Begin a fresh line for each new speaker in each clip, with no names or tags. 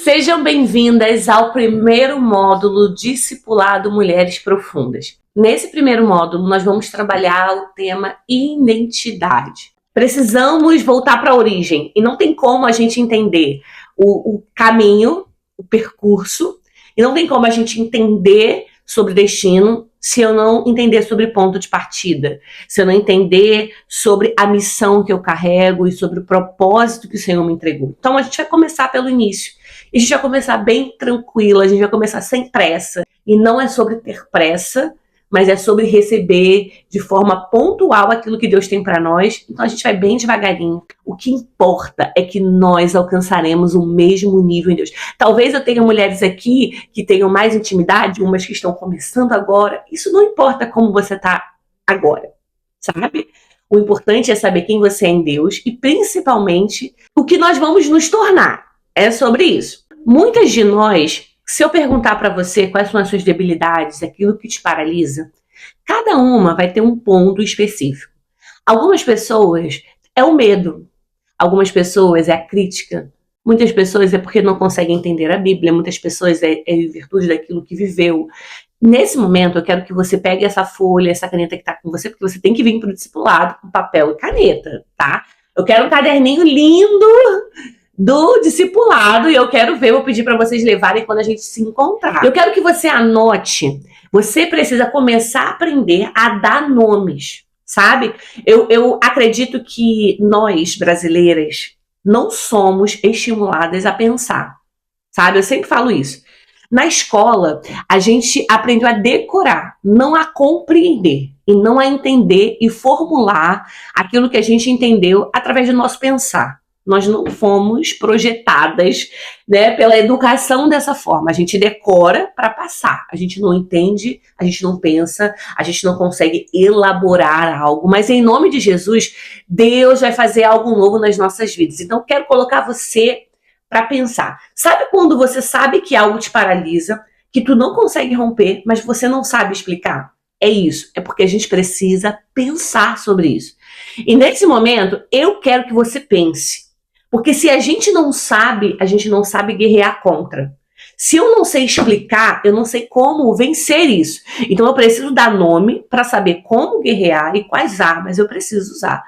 Sejam bem-vindas ao primeiro módulo Discipulado Mulheres Profundas. Nesse primeiro módulo, nós vamos trabalhar o tema identidade. Precisamos voltar para a origem e não tem como a gente entender o caminho, o percurso, e não tem como a gente entender sobre destino se eu não entender sobre ponto de partida, se eu não entender sobre a missão que eu carrego e sobre o propósito que o Senhor me entregou. Então a gente vai começar pelo início. A gente vai começar bem tranquila, a gente vai começar sem pressa. E não é sobre ter pressa, mas é sobre receber de forma pontual aquilo que Deus tem para nós. Então a gente vai bem devagarinho. O que importa é que nós alcançaremos o mesmo nível em Deus. Talvez eu tenha mulheres aqui que tenham mais intimidade, umas que estão começando agora. Isso não importa como você está agora, sabe? O importante é saber quem você é em Deus e principalmente o que nós vamos nos tornar. É sobre isso. Muitas de nós, se eu perguntar para você quais são as suas debilidades, aquilo que te paralisa, cada uma vai ter um ponto específico. Algumas pessoas é o medo, algumas pessoas é a crítica, muitas pessoas é porque não conseguem entender a Bíblia, muitas pessoas é em virtude daquilo que viveu. Nesse momento, eu quero que você pegue essa folha, essa caneta que está com você, porque você tem que vir para o discipulado com papel e caneta, tá? Eu quero um caderninho lindo do discipulado e eu quero ver, vou pedir para vocês levarem quando a gente se encontrar. Eu quero que você anote, você precisa começar a aprender a dar nomes, sabe? Eu acredito que nós, brasileiras, não somos estimuladas a pensar, sabe? Eu sempre falo isso. Na escola, a gente aprendeu a decorar, não a compreender e não a entender e formular aquilo que a gente entendeu através do nosso pensar. Nós não fomos projetadas, né, pela educação dessa forma. A gente decora para passar. A gente não entende, a gente não pensa, a gente não consegue elaborar algo. Mas em nome de Jesus, Deus vai fazer algo novo nas nossas vidas. Então, quero colocar você para pensar. Sabe quando você sabe que algo te paralisa, que tu não consegue romper, mas você não sabe explicar? É isso. É porque a gente precisa pensar sobre isso. E nesse momento, eu quero que você pense. Porque se a gente não sabe guerrear contra. Se eu não sei explicar, eu não sei como vencer isso. Então eu preciso dar nome para saber como guerrear e quais armas eu preciso usar.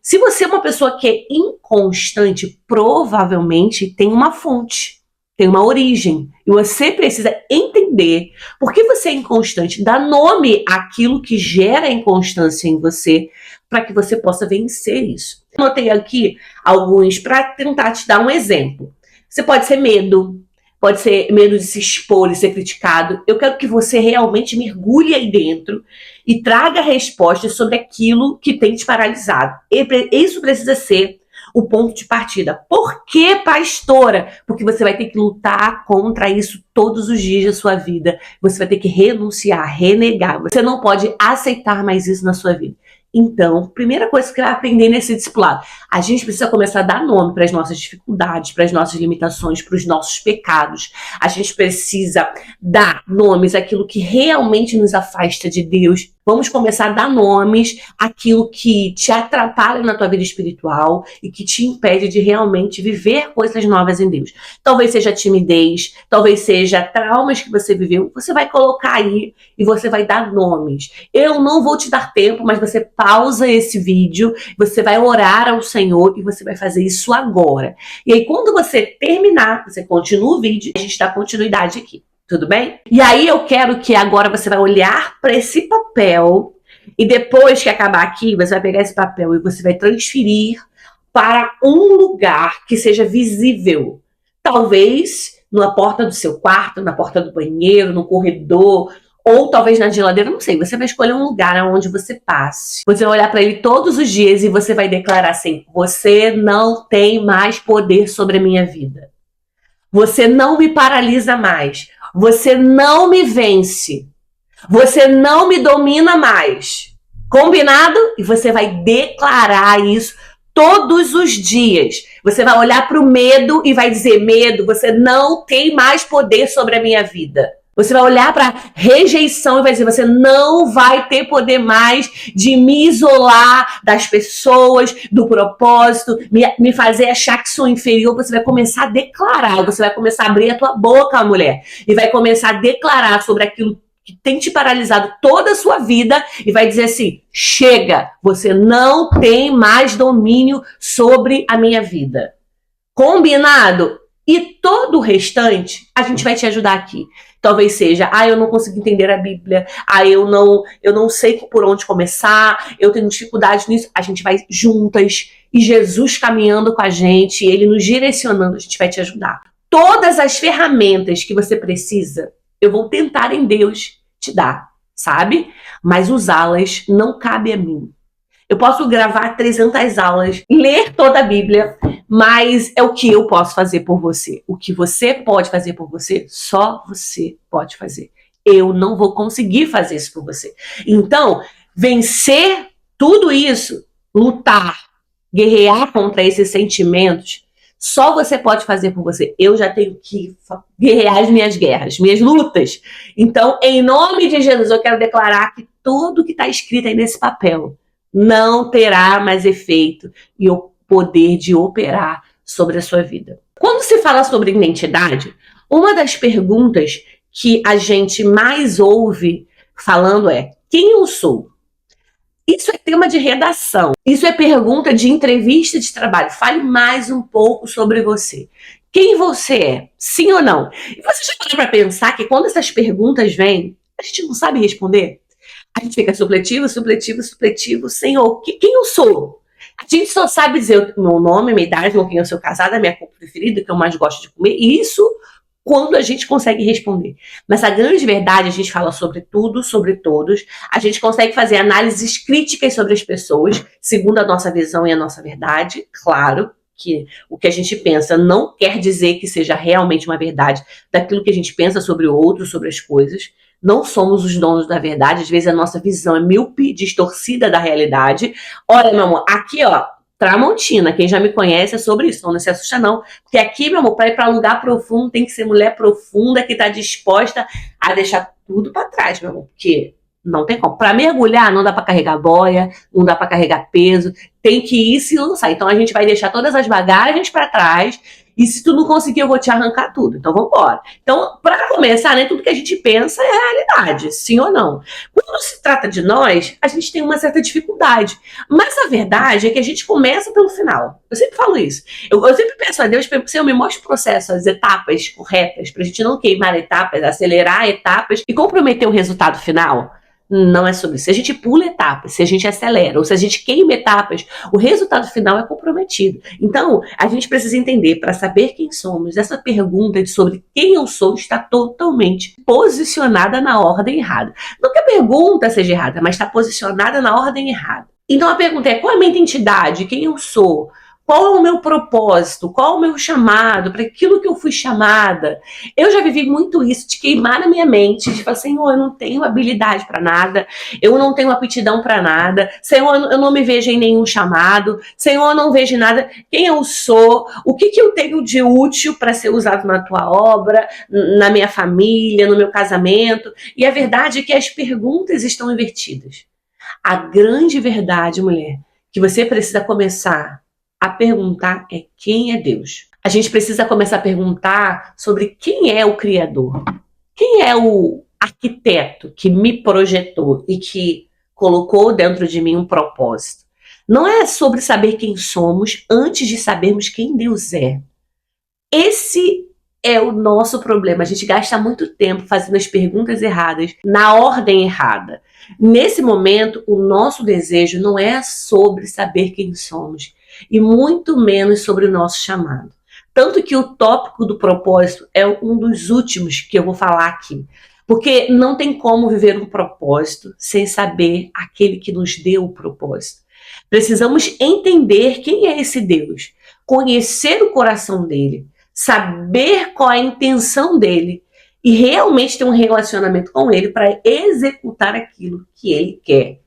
Se você é uma pessoa que é inconstante, provavelmente tem uma fonte, tem uma origem. E você precisa entender por que você é inconstante, dar nome àquilo que gera inconstância em você, para que você possa vencer isso. Anotei aqui alguns para tentar te dar um exemplo. Você pode ser medo de se expor e ser criticado. Eu quero que você realmente mergulhe aí dentro e traga respostas sobre aquilo que tem te paralisado. Isso precisa ser o ponto de partida. Por que, pastora? Porque você vai ter que lutar contra isso todos os dias da sua vida. Você vai ter que renunciar, renegar. Você não pode aceitar mais isso na sua vida. Então, primeira coisa que você vai aprender nesse discipulado, a gente precisa começar a dar nome para as nossas dificuldades, para as nossas limitações, para os nossos pecados. A gente precisa dar nomes àquilo que realmente nos afasta de Deus. Vamos começar a dar nomes àquilo que te atrapalha na tua vida espiritual e que te impede de realmente viver coisas novas em Deus. Talvez seja timidez, talvez seja traumas que você viveu. Você vai colocar aí e você vai dar nomes. Eu não vou te dar tempo, mas você pausa esse vídeo, você vai orar ao Senhor e você vai fazer isso agora. E aí, quando você terminar, você continua o vídeo e a gente dá continuidade aqui. Tudo bem? E aí eu quero que agora você vai olhar para esse papel e depois que acabar aqui, você vai pegar esse papel e você vai transferir para um lugar que seja visível. Talvez na porta do seu quarto, na porta do banheiro, no corredor, ou talvez na geladeira, não sei. Você vai escolher um lugar onde você passe. Você vai olhar para ele todos os dias e você vai declarar assim: você não tem mais poder sobre a minha vida. Você não me paralisa mais. Você não me vence. Você não me domina mais. Combinado? E você vai declarar isso todos os dias. Você vai olhar para o medo e vai dizer: medo, você não tem mais poder sobre a minha vida. Você vai olhar para rejeição e vai dizer, você não vai ter poder mais de me isolar das pessoas, do propósito, me fazer achar que sou inferior. Você vai começar a declarar, você vai começar a abrir a tua boca, mulher, e vai começar a declarar sobre aquilo que tem te paralisado toda a sua vida e vai dizer assim, chega, você não tem mais domínio sobre a minha vida. Combinado? E todo o restante, a gente vai te ajudar aqui. Talvez seja, eu não consigo entender a Bíblia, eu não sei por onde começar, eu tenho dificuldade nisso. A gente vai juntas e Jesus caminhando com a gente, Ele nos direcionando, a gente vai te ajudar. Todas as ferramentas que você precisa, eu vou tentar em Deus te dar, sabe? Mas usá-las não cabe a mim. Eu posso gravar 300 aulas, ler toda a Bíblia, mas é o que eu posso fazer por você. O que você pode fazer por você, só você pode fazer. Eu não vou conseguir fazer isso por você. Então, vencer tudo isso, lutar, guerrear contra esses sentimentos, só você pode fazer por você. Eu já tenho que guerrear as minhas guerras, minhas lutas. Então, em nome de Jesus, eu quero declarar que tudo que está escrito aí nesse papel não terá mais efeito e o poder de operar sobre a sua vida. Quando se fala sobre identidade, uma das perguntas que a gente mais ouve falando é: quem eu sou? Isso é tema de redação, isso é pergunta de entrevista de trabalho. Fale mais um pouco sobre você. Quem você é? Sim ou não? E você já parou para pensar que quando essas perguntas vêm, a gente não sabe responder? A gente fica supletivo, supletivo, supletivo, Senhor, quem eu sou? A gente só sabe dizer o meu nome, minha idade, com quem eu sou casada, minha cor preferida, que eu mais gosto de comer, e isso quando a gente consegue responder. Mas a grande verdade, a gente fala sobre tudo, sobre todos, a gente consegue fazer análises críticas sobre as pessoas, segundo a nossa visão e a nossa verdade, claro, que o que a gente pensa não quer dizer que seja realmente uma verdade daquilo que a gente pensa sobre o outro, sobre as coisas. Não somos os donos da verdade, às vezes a nossa visão é míope, distorcida da realidade. Olha, meu amor, aqui, ó, Tramontina, quem já me conhece é sobre isso, não se assusta não, porque aqui, meu amor, para ir para lugar profundo tem que ser mulher profunda que está disposta a deixar tudo para trás, meu amor, porque não tem como. Para mergulhar não dá para carregar boia, não dá para carregar peso, tem que ir se lançar. Então a gente vai deixar todas as bagagens para trás. E se tu não conseguir, eu vou te arrancar tudo. Então, vamos embora. Então, para começar, né, tudo que a gente pensa é realidade, sim ou não. Quando se trata de nós, a gente tem uma certa dificuldade. Mas a verdade é que a gente começa pelo final. Eu sempre falo isso. Eu sempre peço a Deus, Senhor, me mostre o processo, as etapas corretas, para a gente não queimar etapas, acelerar etapas e comprometer o resultado final. Não é sobre isso. Se a gente pula etapas, se a gente acelera, ou se a gente queima etapas, o resultado final é comprometido. Então, a gente precisa entender, para saber quem somos, essa pergunta sobre quem eu sou está totalmente posicionada na ordem errada. Não que a pergunta seja errada, mas está posicionada na ordem errada. Então, a pergunta é: qual é a minha identidade? Quem eu sou? Qual é o meu propósito? Qual é o meu chamado? Para aquilo que eu fui chamada? Eu já vivi muito isso, de queimar na minha mente, de falar, Senhor, eu não tenho habilidade para nada, eu não tenho aptidão para nada, Senhor, eu não me vejo em nenhum chamado, Senhor, eu não vejo nada, quem eu sou, o que eu tenho de útil para ser usado na tua obra, na minha família, no meu casamento. E a verdade é que as perguntas estão invertidas. A grande verdade, mulher, que você precisa começar a perguntar é: quem é Deus? A gente precisa começar a perguntar sobre quem é o Criador. Quem é o arquiteto que me projetou e que colocou dentro de mim um propósito? Não é sobre saber quem somos antes de sabermos quem Deus é. Esse é o nosso problema. A gente gasta muito tempo fazendo as perguntas erradas, na ordem errada. Nesse momento, o nosso desejo não é sobre saber quem somos, e muito menos sobre o nosso chamado. Tanto que o tópico do propósito é um dos últimos que eu vou falar aqui. Porque não tem como viver um propósito sem saber aquele que nos deu o propósito. Precisamos entender quem é esse Deus, conhecer o coração dele, saber qual é a intenção dele e realmente ter um relacionamento com ele para executar aquilo que ele quer.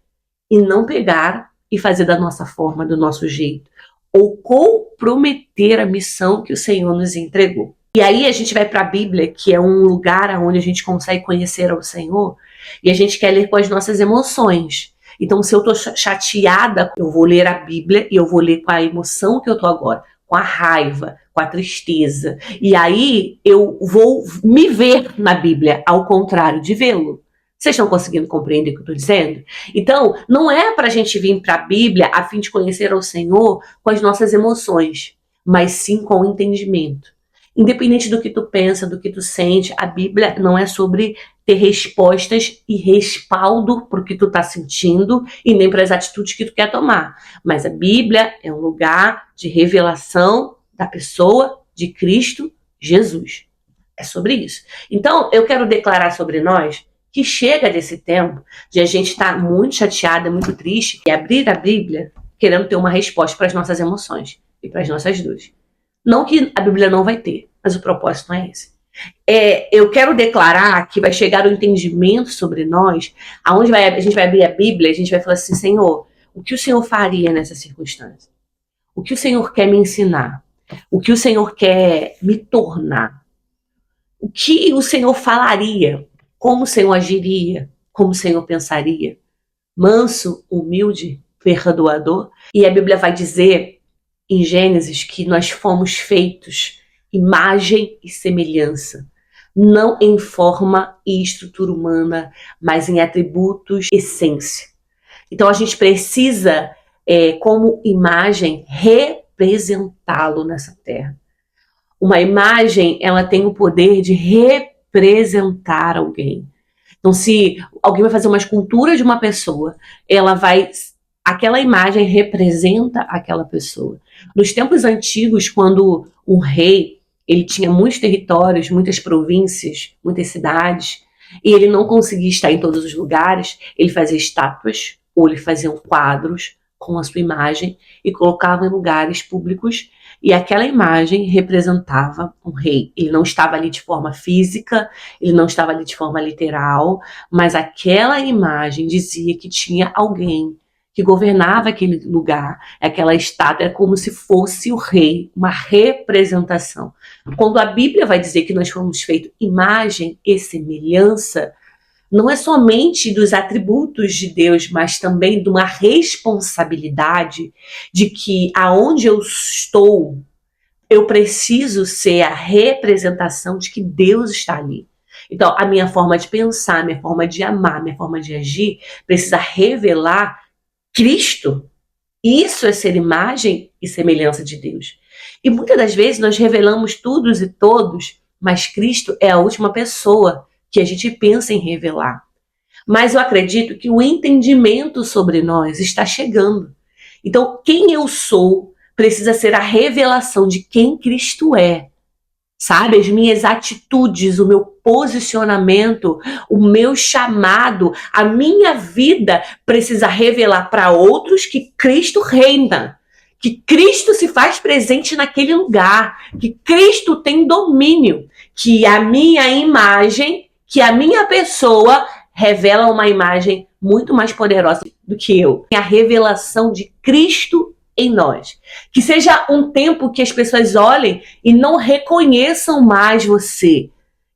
E não pegar e fazer da nossa forma, do nosso jeito, ou comprometer a missão que o Senhor nos entregou. E aí a gente vai para a Bíblia, que é um lugar onde a gente consegue conhecer ao Senhor, e a gente quer ler com as nossas emoções. Então, se eu estou chateada, eu vou ler a Bíblia e eu vou ler com a emoção que eu estou agora, com a raiva, com a tristeza. E aí eu vou me ver na Bíblia, ao contrário de vê-lo. Vocês estão conseguindo compreender o que eu estou dizendo? Então, não é para a gente vir para a Bíblia a fim de conhecer ao Senhor com as nossas emoções, mas sim com o entendimento. Independente do que tu pensa, do que tu sente, a Bíblia não é sobre ter respostas e respaldo para o que tu está sentindo e nem para as atitudes que tu quer tomar. Mas a Bíblia é um lugar de revelação da pessoa de Cristo Jesus. É sobre isso. Então, eu quero declarar sobre nós que chega desse tempo de a gente estar muito chateada, muito triste e abrir a Bíblia querendo ter uma resposta para as nossas emoções e para as nossas dores. Não que a Bíblia não vai ter, mas o propósito não é esse. Eu quero declarar que vai chegar o entendimento sobre nós, aonde a gente vai abrir a Bíblia, a gente vai falar assim, Senhor, o que o Senhor faria nessa circunstância? O que o Senhor quer me ensinar? O que o Senhor quer me tornar? O que o Senhor falaria? Como o Senhor agiria? Como o Senhor pensaria? Manso, humilde, perdoador? E a Bíblia vai dizer em Gênesis que nós fomos feitos imagem e semelhança, não em forma e estrutura humana, mas em atributos, essência. Então a gente precisa, como imagem, representá-lo nessa terra. Uma imagem, ela tem o poder de representar alguém. Então, se alguém vai fazer uma escultura de uma pessoa, aquela imagem representa aquela pessoa. Nos tempos antigos, quando um rei, ele tinha muitos territórios, muitas províncias, muitas cidades, e ele não conseguia estar em todos os lugares, ele fazia estátuas, ou ele fazia quadros com a sua imagem e colocava em lugares públicos, e aquela imagem representava um rei. Ele não estava ali de forma física, ele não estava ali de forma literal, mas aquela imagem dizia que tinha alguém que governava aquele lugar. Aquela estátua é como se fosse o rei, uma representação. Quando a Bíblia vai dizer que nós fomos feitos imagem e semelhança, não é somente dos atributos de Deus, mas também de uma responsabilidade de que aonde eu estou, eu preciso ser a representação de que Deus está ali. Então, a minha forma de pensar, minha forma de amar, minha forma de agir, precisa revelar Cristo. Isso é ser imagem e semelhança de Deus. E muitas das vezes nós revelamos todos e todos, mas Cristo é a última pessoa que a gente pensa em revelar. Mas eu acredito que o entendimento sobre nós está chegando. Então, quem eu sou precisa ser a revelação de quem Cristo é. Sabe, as minhas atitudes, o meu posicionamento, o meu chamado, a minha vida precisa revelar para outros que Cristo reina, que Cristo se faz presente naquele lugar, que Cristo tem domínio, que a minha imagem, que a minha pessoa revela uma imagem muito mais poderosa do que eu. A revelação de Cristo em nós. Que seja um tempo que as pessoas olhem e não reconheçam mais você.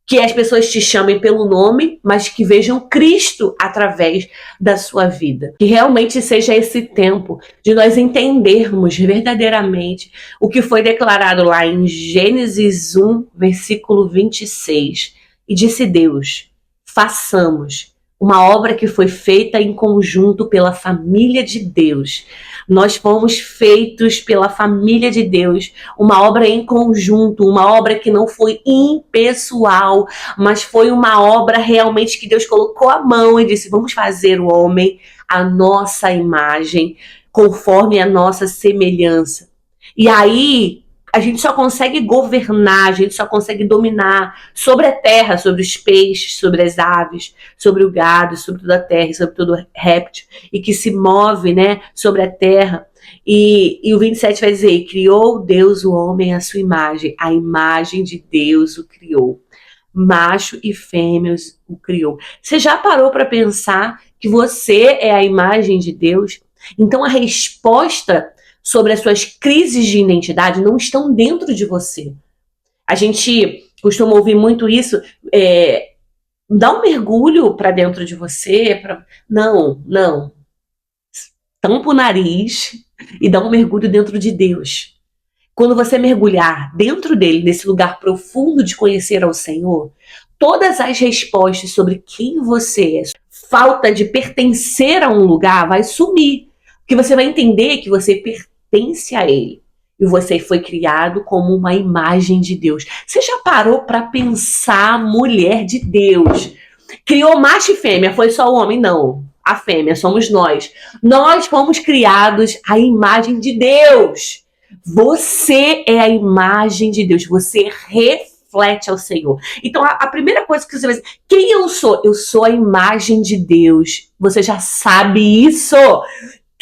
Que as pessoas te chamem pelo nome, mas que vejam Cristo através da sua vida. Que realmente seja esse tempo de nós entendermos verdadeiramente o que foi declarado lá em Gênesis 1, versículo 26. E disse Deus, façamos uma obra que foi feita em conjunto pela família de Deus. Nós fomos feitos pela família de Deus, uma obra em conjunto, uma obra que não foi impessoal, mas foi uma obra realmente que Deus colocou a mão e disse, vamos fazer o homem à nossa imagem, conforme a nossa semelhança. E aí a gente só consegue governar, a gente só consegue dominar sobre a terra, sobre os peixes, sobre as aves, sobre o gado, sobre toda a terra, sobre todo réptil, e que se move, né, sobre a terra. E o 27 vai dizer, criou Deus o homem à sua imagem, a imagem de Deus o criou. Macho e fêmeas o criou. Você já parou para pensar que você é a imagem de Deus? Então a resposta sobre as suas crises de identidade não estão dentro de você. A gente costuma ouvir muito isso, dá um mergulho para dentro de você. Não, não. Tampa o nariz e dá um mergulho dentro de Deus. Quando você mergulhar dentro dele, nesse lugar profundo de conhecer ao Senhor, todas as respostas sobre quem você é, falta de pertencer a um lugar, vai sumir. Porque você vai entender que você pertence a ele. E você foi criado como uma imagem de Deus. Você já parou para pensar, mulher de Deus? Criou macho e fêmea, foi só o homem? Não. A fêmea somos nós. Nós fomos criados à imagem de Deus. Você é a imagem de Deus. Você reflete ao Senhor. Então, a primeira coisa que você vai dizer, quem eu sou? Eu sou a imagem de Deus. Você já sabe isso.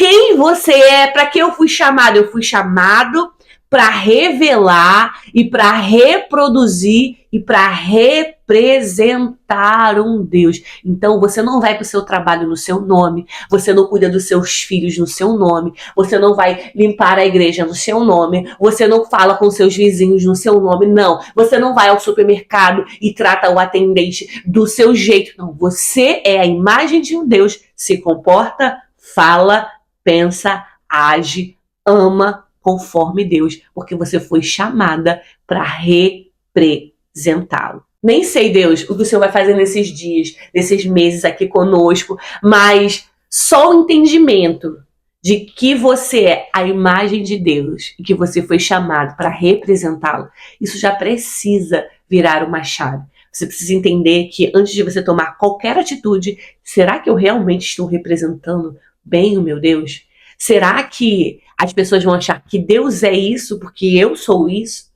Quem você é? Para que eu fui chamado? Eu fui chamado para revelar e para reproduzir e para representar um Deus. Então você não vai para o seu trabalho no seu nome, você não cuida dos seus filhos no seu nome, você não vai limpar a igreja no seu nome, você não fala com seus vizinhos no seu nome, não. Você não vai ao supermercado e trata o atendente do seu jeito, não. Você é a imagem de um Deus, se comporta, fala, pensa, age, ama conforme Deus, porque você foi chamada para representá-lo. Nem sei, Deus, o que o Senhor vai fazer nesses dias, nesses meses aqui conosco, mas só o entendimento de que você é a imagem de Deus e que você foi chamado para representá-lo, isso já precisa virar uma chave. Você precisa entender que antes de você tomar qualquer atitude, será que eu realmente estou representando bem o meu Deus? Será que as pessoas vão achar que Deus é isso porque eu sou isso?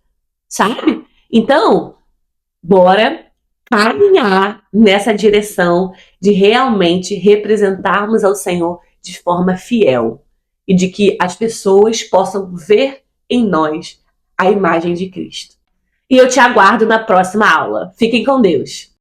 Sabe? Então, bora caminhar nessa direção de realmente representarmos ao Senhor de forma fiel e de que as pessoas possam ver em nós a imagem de Cristo. E eu te aguardo na próxima aula. Fiquem com Deus.